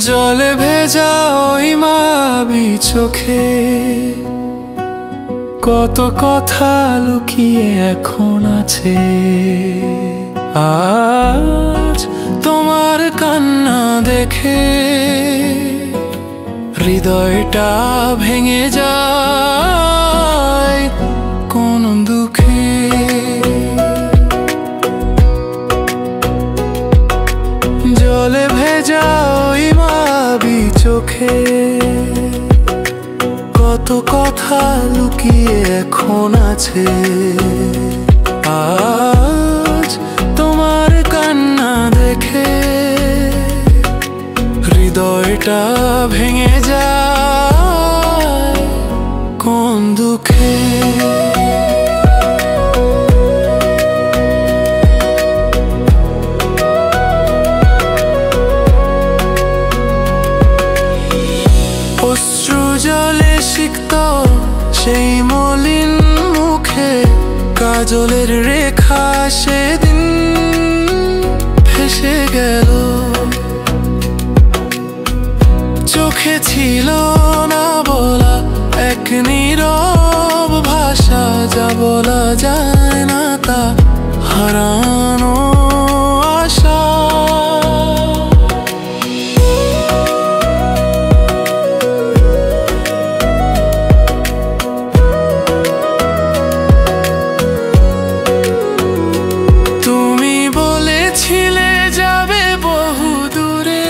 জলে ভেজা ওই মায়াবী চোখে কত কথা লুকিয়ে এখন আছে। আজ তোমার কান্না দেখে হৃদয়টা ভেঙে যায় কোন দুঃখে। জলে ভেজা ওই মায়াবী চোখে কত কথা লুকিয়ে এখন আছে। আজ তোমার কান্না দেখে হৃদয়টা ভেঙে যায় কোন দুঃখে। অশ্রু জলে সিক্ত সেই মলিন মুখে কাজলের রেখা সেদিন ভেসে গেল। চোখে ছিল না বলা এক নীরব ভাষা, যা বলা যায় না তা হারানো আশা। তুমি বলেছিলে যাবে বহু দূরে,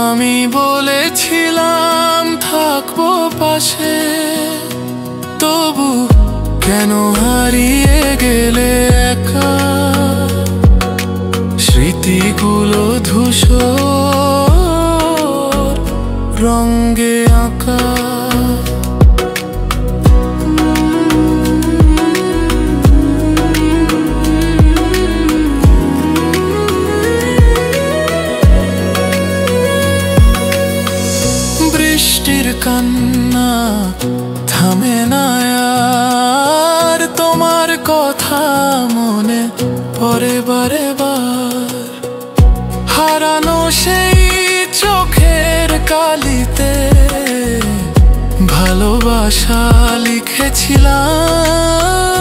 আমি বলেছিলাম থাকবো পাশে। তবু কেন হারিয়ে গেলে একা, স্মৃতিগুলো ধূসর রঙে আঁকা। বৃষ্টির কান্না থামে না আর, তোমার কথা মনে পড়ে বারে বার। হারানো সেই চোখের কালিতে ভালোবাসা লিখেছিলাম।